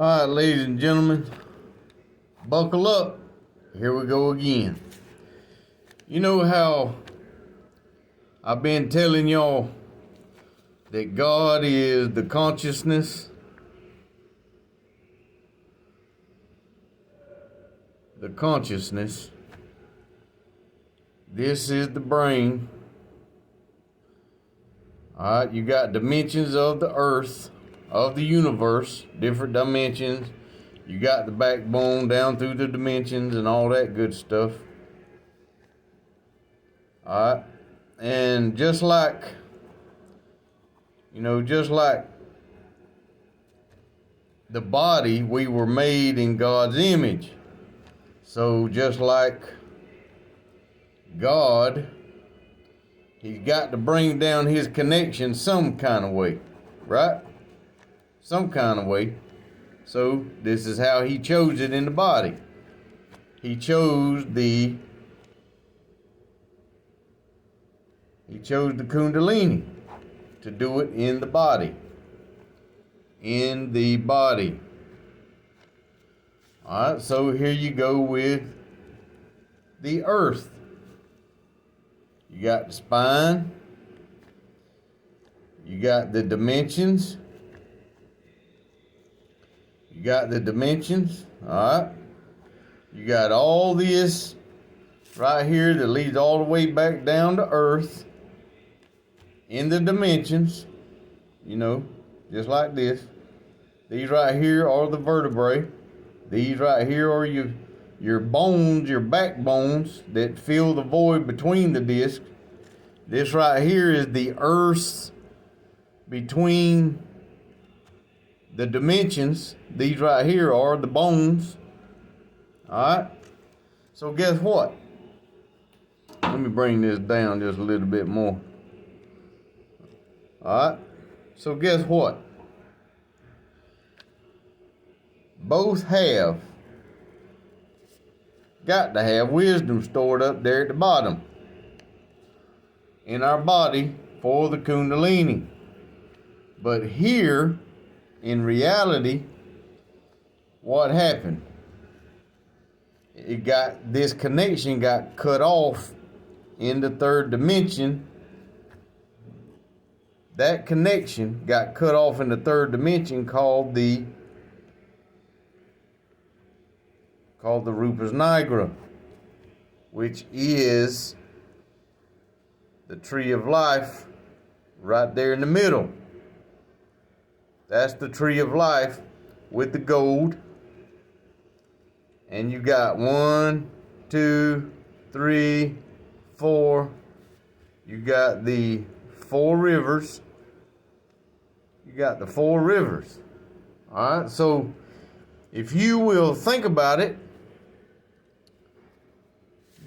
All right, ladies and gentlemen, buckle up. Here we go again. You know how I've been telling y'all that God is the consciousness? The consciousness. This is the brain. All right, you got dimensions of the earth, of the universe, different dimensions. You got the backbone down through the dimensions and all that good stuff. All right, and just like the body, we were made in God's image. So just like God, He's got to bring down His connection some kind of way, right? Some kind of way. So this is how He chose it in the body. He chose the Kundalini to do it in the body. In the body. All right, so here you go with the earth. You got the spine. You got the dimensions. All right. You got all this right here that leads all the way back down to earth in the dimensions, just like this. These right here are the vertebrae. These right here are your bones, your backbones that fill the void between the discs. This right here is the earth between the dimensions. These right here are the bones. Alright? So guess what? Let me bring this down just a little bit more. Alright? So guess what? Both have got to have wisdom stored up there at the bottom in our body for the Kundalini. But here, in reality, what happened? This connection got cut off in the third dimension. That connection got cut off in the third dimension called the Rupas Nigra, which is the tree of life right there in the middle. That's the tree of life with the gold. And you got 1, 2, 3, 4. You got the 4 rivers. All right, so if you will think about it,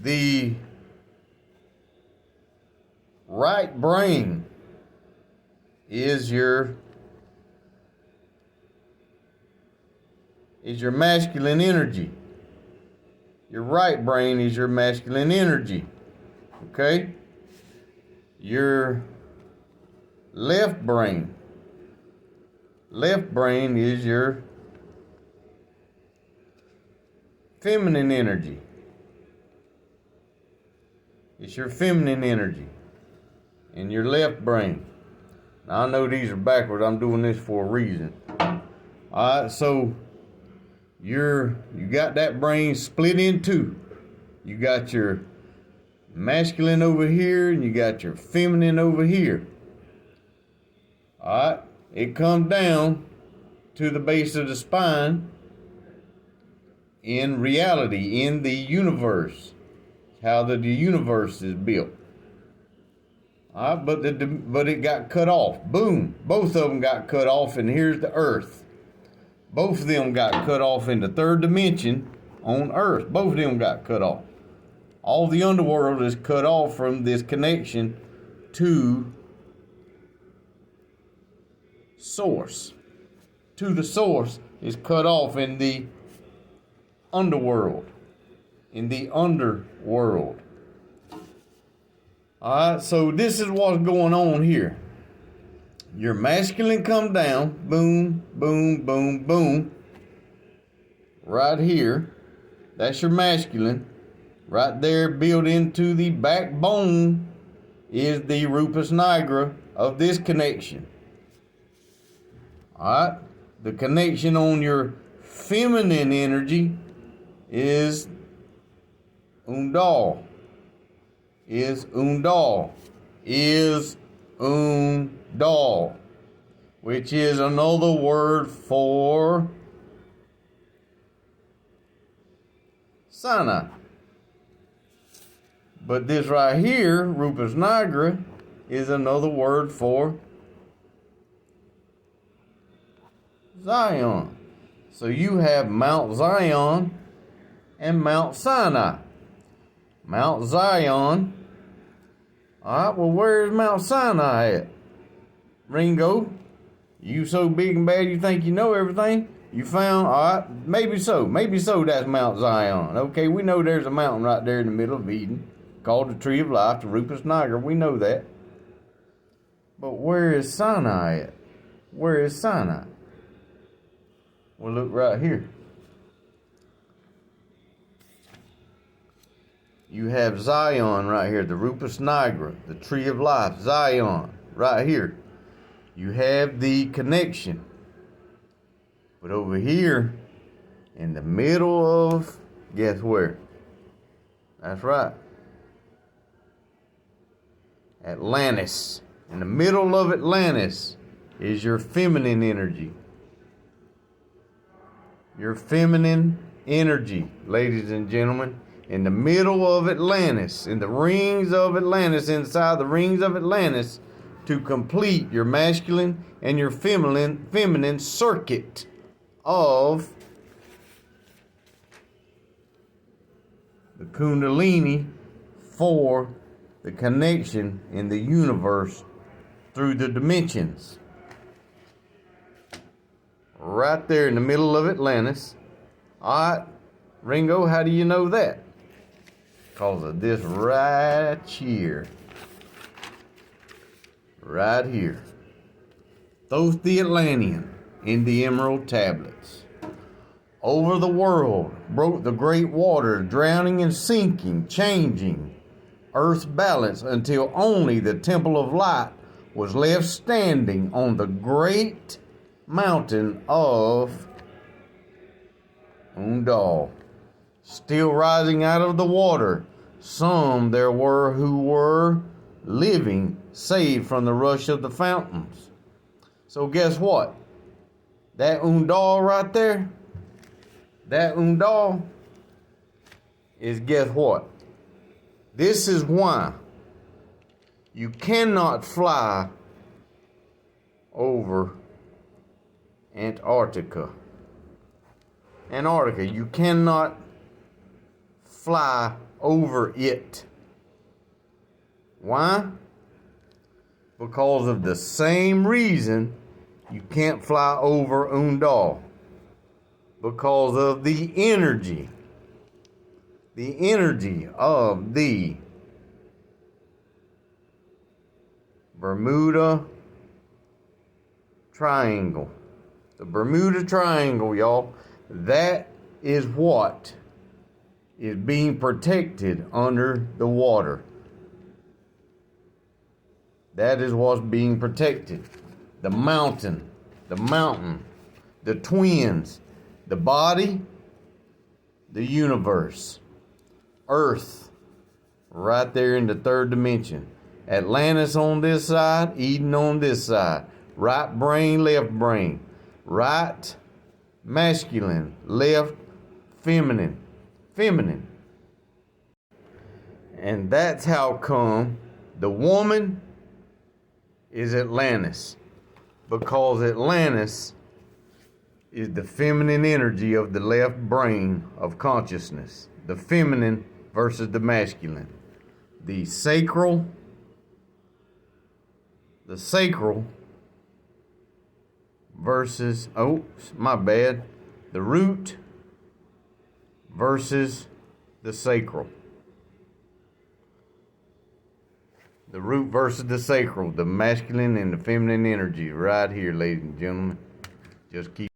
the right brain is your masculine energy. Your right brain is your masculine energy. Okay? Your left brain is your feminine energy. It's your feminine energy in your left brain. Now, I know these are backwards. I'm doing this for a reason. All right, so you got that brain split in two. You got your masculine over here, and you got your feminine over here. All right, it comes down to the base of the spine in reality, in the universe. How the universe is built. All right, but it got cut off. Boom. Both of them got cut off, and here's the earth. Both of them got cut off in the third dimension on earth. Both of them got cut off. All the underworld is cut off from this connection to source. To the source is cut off in the underworld. Alright, so this is what's going on here. Your masculine come down, boom, boom, boom, boom. right here. That's your masculine. Right there, built into the backbone, is the rupus nigra of this connection. Alright? The connection on your feminine energy is undal. Is undal. Is undal. Which is another word for Sinai. But this right here, rupus nigra, is another word for Zion. So you have Mount Zion and Mount Sinai. Mount Zion. Alright, well, where's Mount Sinai at? Ringo, you so big and bad you think you know everything? You found, alright, maybe so that's Mount Zion. Okay, we know there's a mountain right there in the middle of Eden called the Tree of Life, the rupus nigra. We know that. But where is Sinai at? Where is Sinai? Well, look right here. You have Zion right here, the rupus nigra, the Tree of Life, Zion, right here. You have the connection. But over here, in the middle of, guess where? That's right. Atlantis. In the middle of Atlantis is your feminine energy. Your feminine energy, ladies and gentlemen. In the middle of Atlantis, in the rings of Atlantis, inside the rings of Atlantis, to complete your masculine and your feminine circuit of the Kundalini for the connection in the universe through the dimensions. Right there in the middle of Atlantis. Alright, Ringo, how do you know that? Because of this right here. Right here. Thoth the Atlantean in the emerald tablets. Over the world broke the great waters, drowning and sinking, changing Earth's balance until only the temple of light was left standing on the great mountain of Undal. Still rising out of the water, some there were who were living, saved from the rush of the fountains. So guess what? That Undal right there, that Undal is, guess what? This is why you cannot fly over Antarctica. You cannot fly over it. Why? Because of the same reason you can't fly over Undal. Because of the energy. The energy of the Bermuda Triangle. The Bermuda Triangle, y'all. That is what is being protected under the water. That is what's being protected. The mountain, the twins, the body, the universe, Earth, right there in the third dimension. Atlantis on this side, Eden on this side. Right brain, left brain. Right masculine, left feminine. And that's how come the woman is Atlantis. Because Atlantis is the feminine energy of the left brain of consciousness. The feminine versus the masculine. The sacral versus, the root versus the sacral. The root versus the sacral, the masculine and the feminine energy right here, ladies and gentlemen. Just keep